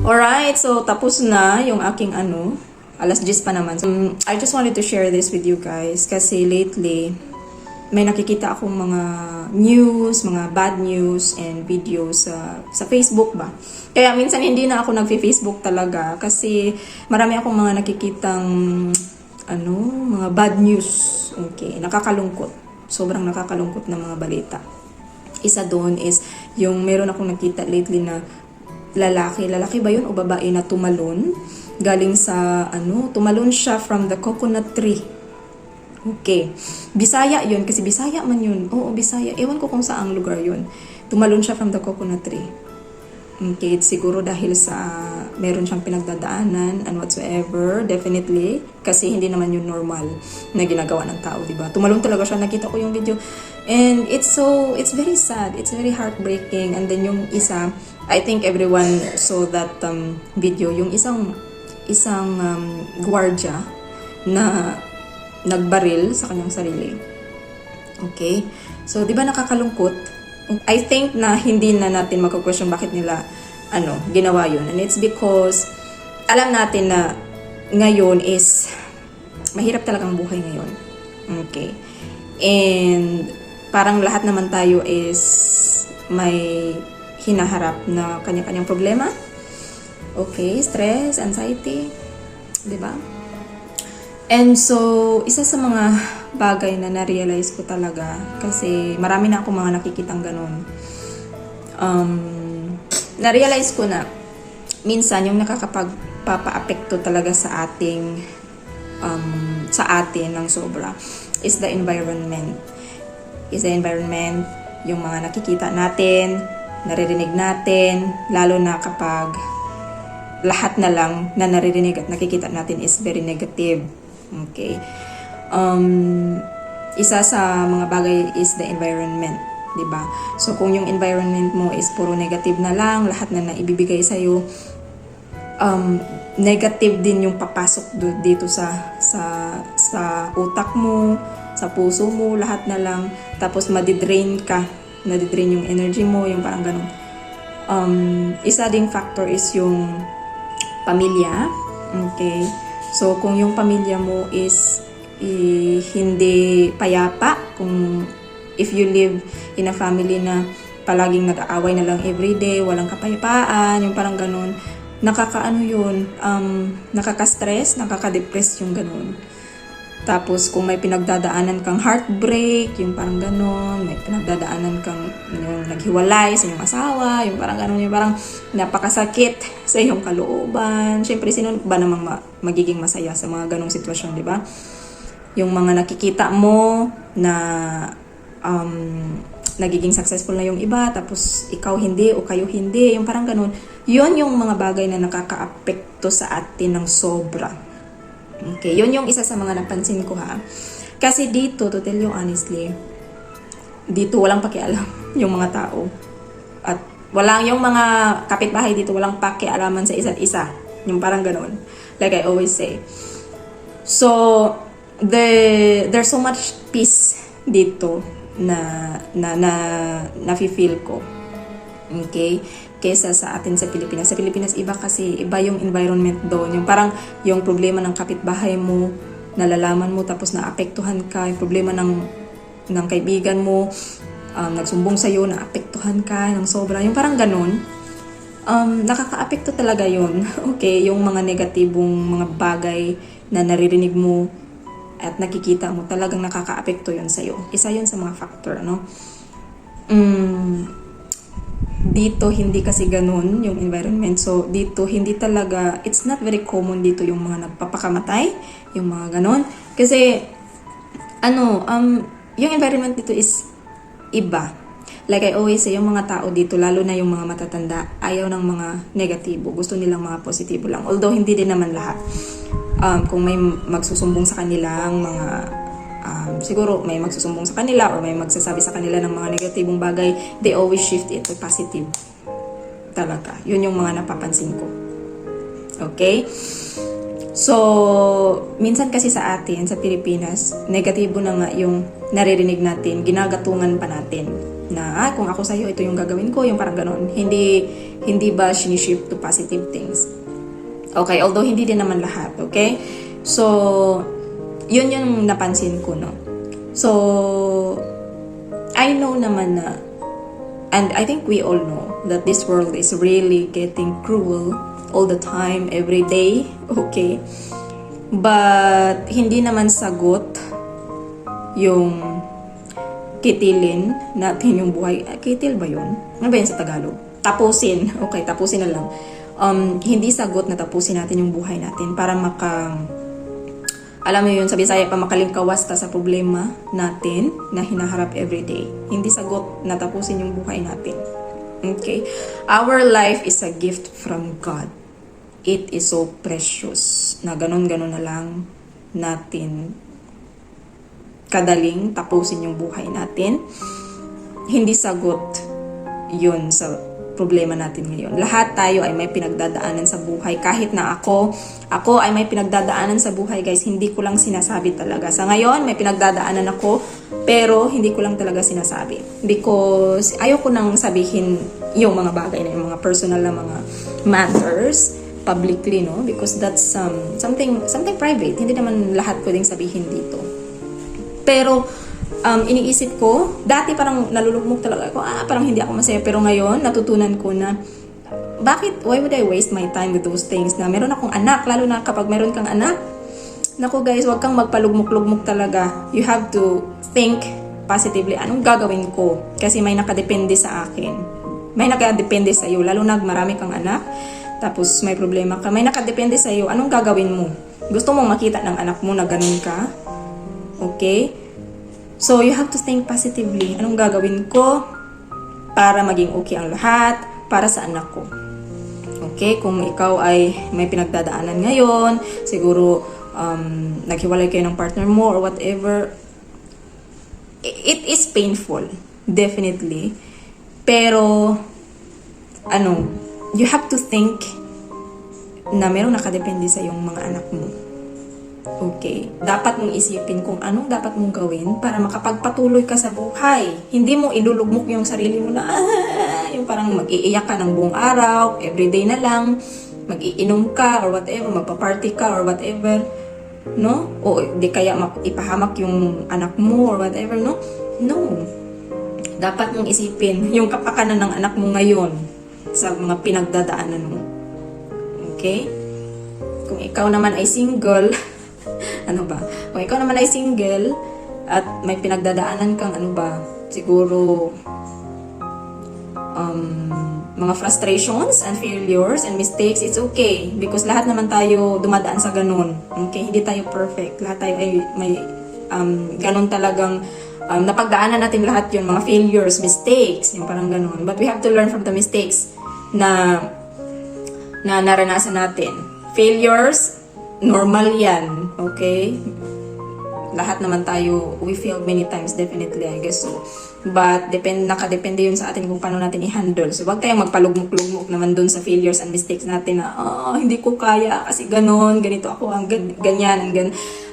Alright, so tapos na yung aking alas 10 pa naman. So, I just wanted to share this with you guys kasi lately, may nakikita akong mga news, mga bad news and videos sa Facebook ba. Kaya minsan hindi na ako nag-Facebook talaga kasi marami akong mga nakikitang mga bad news. Okay, nakakalungkot. Sobrang nakakalungkot na mga balita. Isa doon is yung meron akong nakita lately na lalaki ba yun o babae na tumalon galing sa tumalon siya from the coconut tree. Okay. Bisaya yun kasi Bisaya man yun. Oo, Bisaya. Ewan ko kung saang lugar yun. Tumalon siya from the coconut tree. Okay, siguro dahil sa meron siyang pinagdadaanan and whatsoever, definitely kasi hindi naman yun normal na ginagawa ng tao, di ba? Tumalon talaga siya, nakita ko yung video. And it's very sad, it's very heartbreaking. And then yung isa, I think everyone saw that video, yung isang gwardiya na nagbaril sa kanyang sarili. Okay? So, di ba nakakalungkot? I think na hindi na natin magka-question bakit nila ginawa yun. And it's because alam natin na ngayon is mahirap talagang buhay ngayon. Okay? And parang lahat naman tayo is may hinaharap na kanya-kanyang problema. Okay? Stress, anxiety. Diba? And so, isa sa mga bagay na na-realize ko talaga, kasi marami na akong mga nakikitang ganun. Na-realize ko na, minsan yung nakakapagpapa-apekto talaga sa atin ng sobra, is the environment. Is the environment, yung mga nakikita natin, naririnig natin, lalo na kapag lahat na lang na naririnig at nakikita natin is very negative. Okay. Isa sa mga bagay is the environment, 'di ba? So kung yung environment mo is puro negative na lang, lahat na naibibigay sa iyo, negative din yung papasok dito sa utak mo, sa puso mo, lahat na lang. Tapos nadidrain yung energy mo, yung parang ganun. Isa ding factor is yung pamilya. Okay. So, kung yung pamilya mo is hindi payapa, if you live in a family na palaging nag-aaway na lang everyday, walang kapayapaan, yung parang ganun, nakaka-stress, nakaka-depress yung ganun. Tapos, kung may pinagdadaanan kang heartbreak, yung parang ganun, may pinagdadaanan kang naghiwalay sa iyong asawa, yung parang ganun, yung parang napakasakit sa iyong kalooban. Siyempre, sino ba namang magiging masaya sa mga ganung sitwasyon, di ba? Yung mga nakikita mo na nagiging successful na yung iba, tapos ikaw hindi o kayo hindi, yung parang ganun. Yun yung mga bagay na nakaka-apekto sa atin ng sobra. Okay, yun yung isa sa mga napansin ko ha. Kasi dito, to tell you honestly, dito walang pakialam yung mga tao. At yung mga kapitbahay dito, walang pakialaman sa isa't isa. Yung parang ganun. Like I always say. So, there's so much peace dito na nafe-feel ko. Okay? Kesa sa atin sa Pilipinas. Sa Pilipinas, iba kasi, iba yung environment doon. Yung parang, yung problema ng kapitbahay mo, nalalaman mo, tapos naapektuhan ka, yung problema ng kaibigan mo, nagsumbong sa'yo, naapektuhan ka ng sobra. Yung parang ganun, nakakaapekto talaga yun. Okay, yung mga negatibong mga bagay na naririnig mo at nakikita mo, talagang nakakaapekto yun sa'yo. Isa yun sa mga factor, no? Dito hindi kasi ganun yung environment. So dito hindi talaga, it's not very common dito yung mga nagpapakamatay, yung mga ganun. Kasi yung environment dito is iba. Like I always say, yung mga tao dito, lalo na yung mga matatanda, ayaw ng mga negatibo. Gusto nilang mga positibo lang. Although hindi din naman lahat. Kung may magsusumbong sa kanilang mga siguro may magsusumbong sa kanila or may magsasabi sa kanila ng mga negatibong bagay, they always shift it to positive. Talaga. Yun yung mga napapansin ko. Okay? So, minsan kasi sa atin, sa Pilipinas, negatibo na nga yung naririnig natin, ginagatungan pa natin. na, kung ako sa'yo, ito yung gagawin ko, yung parang ganon. Hindi ba shinishift to positive things? Okay, although hindi din naman lahat, okay? So, yun yung napansin ko, no? So, I know naman na, and I think we all know that this world is really getting cruel all the time, every day, okay? But, hindi naman sagot yung kitilin natin yung buhay. Kitil ba yun? Ano ba yun sa Tagalog? Tapusin. Okay, tapusin na lang. Hindi sagot na tapusin natin yung buhay natin para alam mo yun, sa Bisaya pa, makalingkawas ta sa problema natin na hinaharap everyday. Hindi sagot na tapusin yung buhay natin. Okay? Our life is a gift from God. It is so precious na ganon-ganon na lang natin kadaling tapusin yung buhay natin. Hindi sagot yun sa problema natin ngayon. Lahat tayo ay may pinagdadaanan sa buhay. Kahit na ako ay may pinagdadaanan sa buhay, guys. Hindi ko lang sinasabi talaga. Sa ngayon, may pinagdadaanan ako, pero hindi ko lang talaga sinasabi. Because ayoko nang sabihin yung mga bagay na yung mga personal na mga matters publicly, no? Because that's something private. Hindi naman lahat pwedeng sabihin dito. Pero iniisip ko, dati parang nalulugmok talaga ako, parang hindi ako masaya. Pero ngayon, natutunan ko na, why would I waste my time with those things na meron akong anak, lalo na kapag meron kang anak. Naku guys, wag kang magpalugmok-lugmok talaga. You have to think positively, anong gagawin ko? Kasi may nakadepende sa akin. May nakadepende sa iyo, lalo na marami kang anak, tapos may problema ka, may nakadepende sa iyo, anong gagawin mo? Gusto mong makita ng anak mo na ganun ka? Okay? So, you have to think positively. Anong gagawin ko para maging okay ang lahat para sa anak ko? Okay? Kung ikaw ay may pinagdadaanan ngayon, siguro naghiwalay kayo ng partner mo or whatever, it is painful. Definitely. Pero, you have to think na meron nakadepende sa iyong mga anak mo. Okay. Dapat mong isipin kung anong dapat mong gawin para makapagpatuloy ka sa buhay. Hindi mo ilulugmok yung sarili mo na, yung parang mag-iiyak ka ng buong araw, everyday na lang, mag-iinom ka or whatever, magpa-party ka or whatever, no? O di kaya ipahamak yung anak mo or whatever, no? No. Dapat mong isipin yung kapakanan ng anak mo ngayon sa mga pinagdadaanan mo. Okay? Kung ikaw naman ay single, kung ikaw naman ay single at may pinagdadaanan kang siguro mga frustrations and failures and mistakes, it's okay. Because lahat naman tayo dumadaan sa ganun. Okay? Hindi tayo perfect. Lahat tayo ay may ganun talagang napagdaanan natin lahat yun. Mga failures, mistakes, yung parang ganun. But we have to learn from the mistakes na naranasan natin. Failures, normal yan. Okay? Lahat naman tayo, we failed many times, definitely, I guess so. But, nakadepende yun sa atin kung paano natin i-handle. So, wag tayong magpalugmok-lugmok naman dun sa failures and mistakes natin na, hindi ko kaya kasi ganon, ganito ako, ganyan,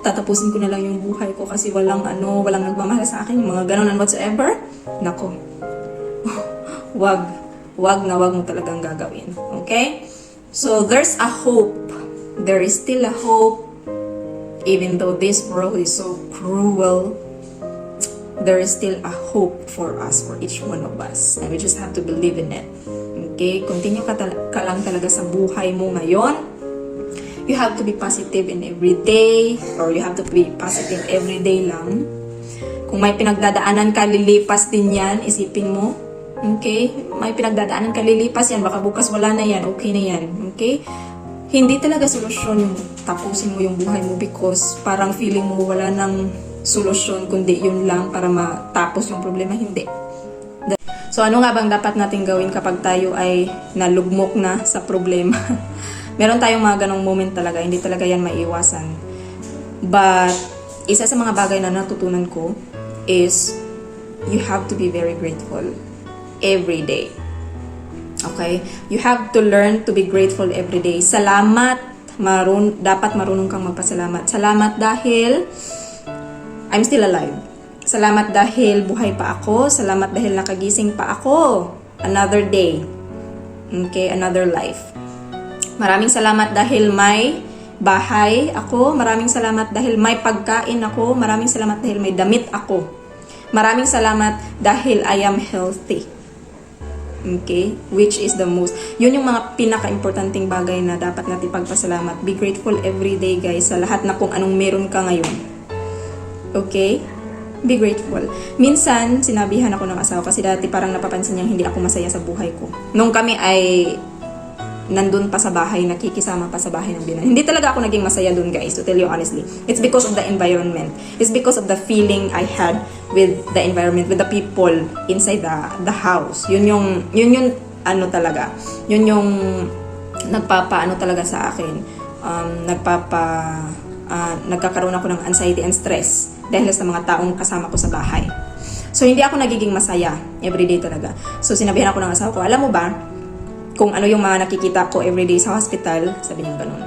tatapusin ko na lang yung buhay ko kasi walang nagmamahal sa akin, yung mga ganon and whatsoever. Nako. wag mo talagang gagawin. Okay? So, there's a hope. There is still a hope. Even though this world is so cruel, there is still a hope for us, for each one of us. And we just have to believe in it. Okay? Continue ka lang talaga sa buhay mo ngayon. You have to be positive in every day, or you have to be positive every day lang. Kung may pinagdadaanan ka, lilipas din yan. Isipin mo. Okay? May pinagdadaanan ka, lilipas yan. Baka bukas wala na yan. Okay na yan. Okay? Hindi talaga solusyon yung tapusin mo yung buhay mo because parang feeling mo wala nang solusyon kundi yun lang para matapos yung problema. Hindi. So ano nga bang dapat natin gawin kapag tayo ay nalugmok na sa problema? Meron tayong mga ganong moment talaga. Hindi talaga yan maiiwasan. But isa sa mga bagay na natutunan ko is you have to be very grateful every day. Okay? You have to learn to be grateful every day. Salamat. Dapat marunong kang magpasalamat. Salamat dahil I'm still alive. Salamat dahil buhay pa ako. Salamat dahil nakagising pa ako. Another day. Okay, another life. Maraming salamat dahil may bahay ako. Maraming salamat dahil may pagkain ako. Maraming salamat dahil may damit ako. Maraming salamat dahil I am healthy. Okay? Which is the most. Yun yung mga pinaka-importanting bagay na dapat natin pagpasalamat. Be grateful every day, guys, sa lahat na kung anong meron ka ngayon. Okay? Be grateful. Minsan, sinabihan ako ng asawa kasi dati parang napapansin niyang hindi ako masaya sa buhay ko. Nung kami ay nandun pa sa bahay, nakikisama pa sa bahay ng binan. Hindi talaga ako naging masaya dun, guys, to tell you honestly. It's because of the environment. It's because of the feeling I had with the environment, with the people inside the house. Yun yung ano talaga. Yun yung nagpapaano talaga sa akin. Nagkakaroon ako ng anxiety and stress dahil sa mga taong kasama ko sa bahay. So, hindi ako nagiging masaya everyday talaga. So, sinabihan ako ng asawa ko, alam mo ba, kung ano yung mga nakikita ko everyday sa hospital, sabi niya ganun.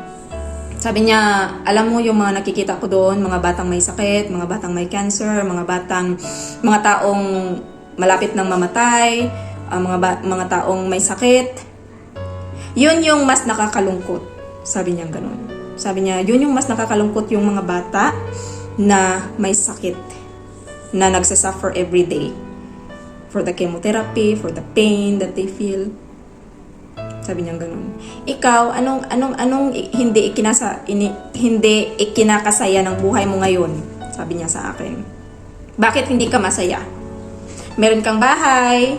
Sabi niya, alam mo yung mga nakikita ko doon, mga batang may sakit, mga batang may cancer, mga taong malapit ng mamatay, mga taong may sakit. Yun yung mas nakakalungkot. Sabi niya ganun. Sabi niya, yun yung mas nakakalungkot yung mga bata na may sakit, na nagsasuffer every day for the chemotherapy, for the pain that they feel. Sabi niya ganun. Ikaw, anong hindi ikinakasaya ng buhay mo ngayon? Sabi niya sa akin. Bakit hindi ka masaya? Meron kang bahay,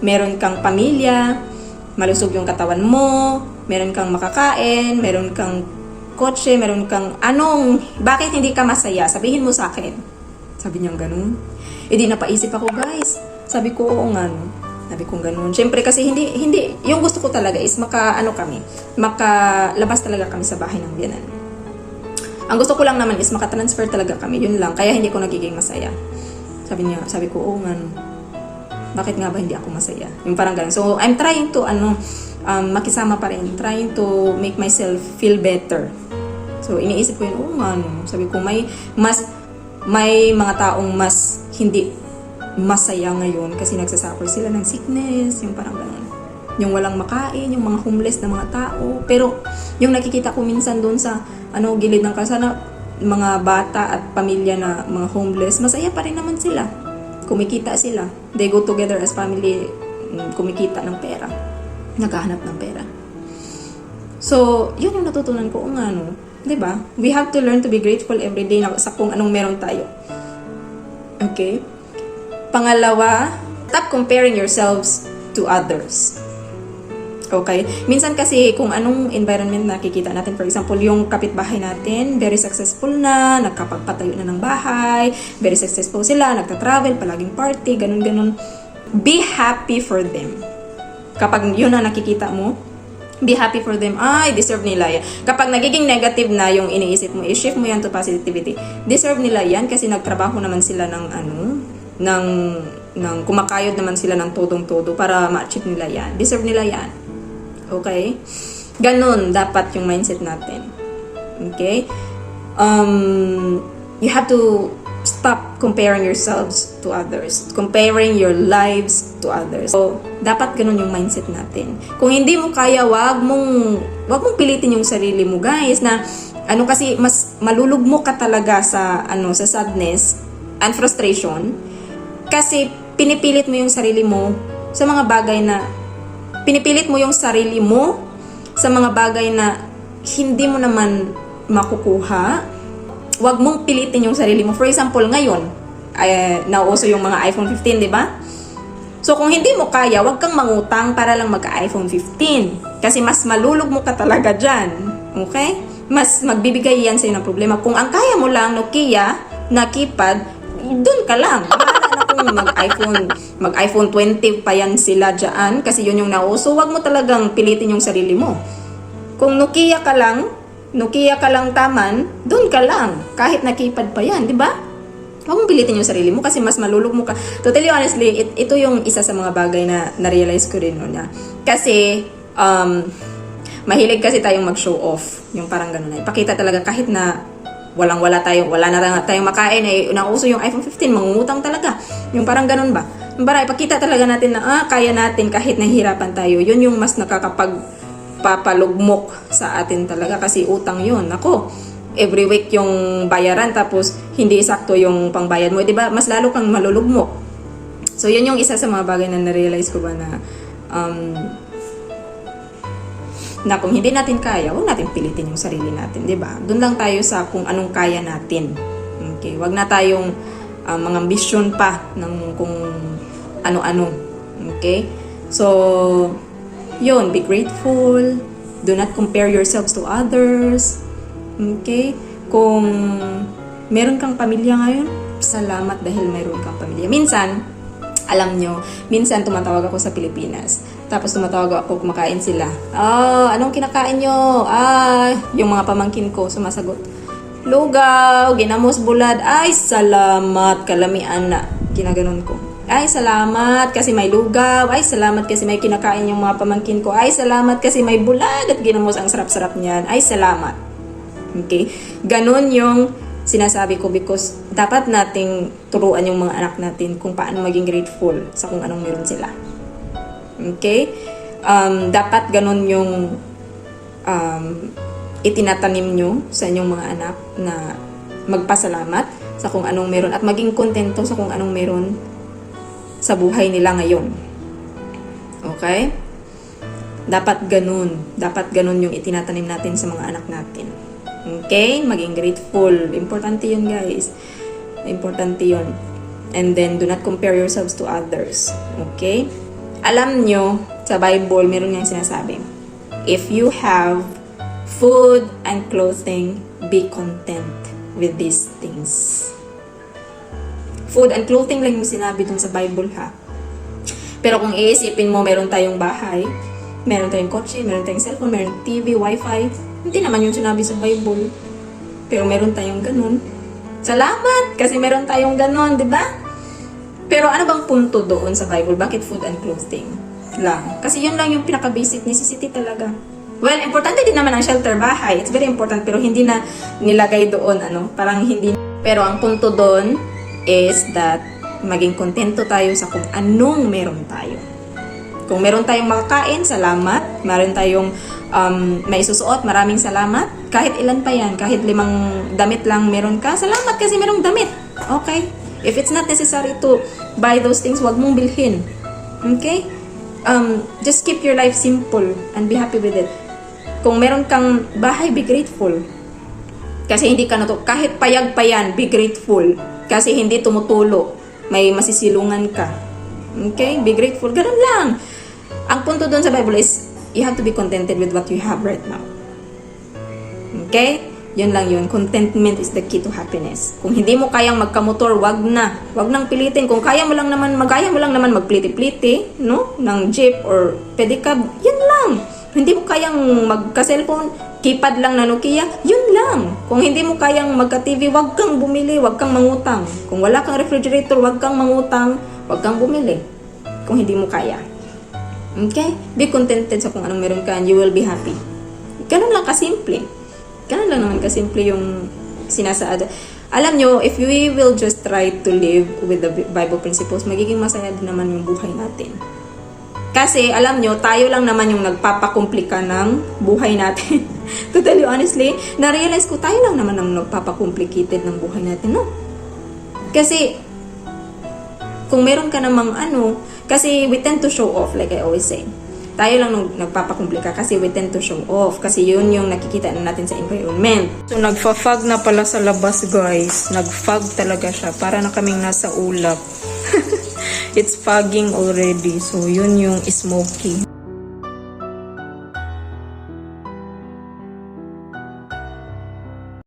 meron kang pamilya, malusog yung katawan mo, meron kang makakain, meron kang kotse, meron kang bakit hindi ka masaya? Sabihin mo sa akin. Sabi niya ganun. Di napaisip ako, guys. Sabi ko, oo nga, no. Sabi ko ganun. Siyempre kasi hindi, yung gusto ko talaga is makalabas talaga kami sa bahay ng biyanan. Ang gusto ko lang naman is makatransfer talaga kami, yun lang. Kaya hindi ko nagiging masaya. Sabi ko, oo nga, no. Bakit nga ba hindi ako masaya? Yung parang ganun. So, I'm trying to, makisama pa rin. Trying to make myself feel better. So, iniisip ko yun, oo nga, no. Sabi ko, may mga taong mas hindi masaya ngayon kasi nagsasuffer sila ng sickness, yung parang ganun. Yung walang makain, yung mga homeless na mga tao. Pero, yung nakikita ko minsan doon sa gilid ng kalsada, mga bata at pamilya na mga homeless, masaya pa rin naman sila. Kumikita sila. They go together as family, kumikita ng pera. Naghahanap ng pera. So, yun yung natutunan ko. Diba? We have to learn to be grateful every day sa kung anong meron tayo. Okay? Pangalawa, stop comparing yourselves to others. Okay? Minsan kasi kung anong environment nakikita natin, for example, yung kapitbahay natin, very successful na, nagkapagpatayo na ng bahay, very successful sila, nagta-travel, palaging party, ganun-ganun. Be happy for them. Kapag yun na nakikita mo, be happy for them. Ay, deserve nila yan. Kapag nagiging negative na yung iniisip mo, i-shift mo yan to positivity. Deserve nila yan kasi nagtrabaho naman sila ng kumakayod naman sila ng todong-todo para ma-achieve nila yan. Deserve nila yan. Okay? Ganun dapat yung mindset natin. Okay? You have to stop comparing yourselves to others. Comparing your lives to others. So, dapat ganun yung mindset natin. Kung hindi mo kaya, wag mong pilitin yung sarili mo, guys, na kasi mas malulugmok ka talaga sa sadness and frustration kasi pinipilit mo yung sarili mo sa mga bagay na hindi mo naman makukuha. Wag mong pilitin yung sarili mo. For example, ngayon, nauuso yung mga iPhone 15, di ba? So, kung hindi mo kaya, wag kang mangutang para lang magka-iPhone 15. Kasi mas malulugmo ka talaga dyan. Okay? Mas magbibigay yan sa'yo ng problema. Kung ang kaya mo lang, Nokia, na keypad, dun ka lang. Bahala na kung mag-iPhone 20 pa yan sila dyan. Kasi yun yung nauso. Wag mo talagang pilitin yung sarili mo. Kung Nokia ka lang taman, doon ka lang. Kahit na keypad pa yan, di ba? Huwag mong pilitin yung sarili mo kasi mas malulugmo ka. To tell you honestly, ito yung isa sa mga bagay na na-realize ko rin na. Kasi, mahilig kasi tayong mag-show off. Yung parang ganun na. Ipakita talaga kahit na wala na tayong makain, nauso yung iPhone 15, mangungutang talaga. Yung parang ganun ba? Yung parang ipakita talaga natin na kaya natin kahit nahihirapan tayo. Yun yung mas nakakapagpapalugmok sa atin talaga kasi utang yun. Ako, every week yung bayaran tapos hindi sakto yung pangbayad mo, 'di ba? Mas lalo kang malulugmok. So yun yung isa sa mga bagay na na-realize ko ba na kung hindi natin kaya, huwag natin pilitin yung sarili natin, 'di ba? Doon lang tayo sa kung anong kaya natin. Okay, wag na tayong mga ambisyon pa ng kung ano-ano. Okay? So, yun, be grateful. Do not compare yourselves to others. Okay? Kung meron kang pamilya ngayon, salamat dahil meron kang pamilya. Minsan, alam nyo, minsan tumatawag ako sa Pilipinas. Tapos tumatawag ako, kumakain sila. Anong kinakain nyo? Yung mga pamangkin ko sumasagot. Lugaw, ginamos bulad. Ay, salamat, kalamian na. Ginaganon ko. Ay, salamat kasi may lugaw. Ay, salamat kasi may kinakain yung mga pamangkin ko. Ay, salamat kasi may bulad at ginamos. Ang sarap-sarap niyan. Ay, salamat. Okay? Ganon yung sinasabi ko because dapat nating turuan yung mga anak natin kung paano maging grateful sa kung anong meron sila. Okay? Dapat ganon yung itinatanim nyo sa inyong mga anak na magpasalamat sa kung anong meron at maging kontento sa kung anong meron sa buhay nila ngayon. Okay? Dapat ganun. Dapat ganun yung itinatanim natin sa mga anak natin. Okay? Maging grateful. Importante yun, guys. Importante yun. And then, do not compare yourselves to others. Okay? Alam nyo, sa Bible, meron nga sinasabi, if you have food and clothing, be content with these things. Food and clothing lang yung sinabi dun sa Bible, ha? Pero kung iisipin mo, meron tayong bahay, meron tayong kotse, meron tayong cellphone, meron TV, wifi, hindi naman yung sinabi sa Bible. Pero meron tayong ganun. Salamat! Kasi meron tayong ganun, di ba? Pero ano bang punto doon sa Bible? Bakit food and clothing lang? Kasi yun lang yung pinaka-basic necessity talaga. Well, importante din naman ang shelter, bahay. It's very important, pero hindi na nilagay doon, parang hindi. Pero ang punto doon is that maging kontento tayo sa kung anong meron tayo. Kung meron tayong makakain, salamat. Meron tayong may susuot, maraming salamat. Kahit ilan pa yan, kahit 5 damit lang meron ka, salamat kasi merong damit. Okay? If it's not necessary to buy those things, wag mong bilhin. Okay? Just keep your life simple and be happy with it. Kung meron kang bahay, be grateful. Kasi hindi ka kahit payag pa yan, be grateful. Kasi hindi tumutulo. May masisilungan ka. Okay? Be grateful. Ganun lang. Ang punto doon sa Bible is, you have to be contented with what you have right now. Okay? Yun lang yun. Contentment is the key to happiness. Kung hindi mo kayang magkamotor, wag na. Wag nang pilitin. Kung kaya mo lang naman magpliti-pliti, no? Ng jeep or pedicab, yun lang. Hindi mo kayang magka-cellphone, keypad lang na Nokia, yun lang. Kung hindi mo kayang magka-TV, wag kang bumili, wag kang mangutang. Kung wala kang refrigerator, wag kang mangutang, wag kang bumili. Kung hindi mo kaya. Okay? Be contented sa kung anong meron ka and you will be happy. Ganun lang kasimple. Ganun lang naman kasimple yung sinasaad. Alam nyo, if we will just try to live with the Bible principles, magiging masaya din naman yung buhay natin. Kasi, alam nyo, tayo lang naman yung nagpapakomplika ng buhay natin. To tell you honestly, na-realize ko, tayo lang naman ang nagpapakomplicated ng buhay natin, no? Kasi, kung meron ka namang kasi we tend to show off, like I always say. Tayo lang nagpapakomplika kasi we tend to show off. Kasi yun yung nakikita natin sa environment. So, nagfa-fog na pala sa labas, guys. Nag-fog talaga siya. Para na kaming nasa ulap. It's fogging already. So, yun yung smoky.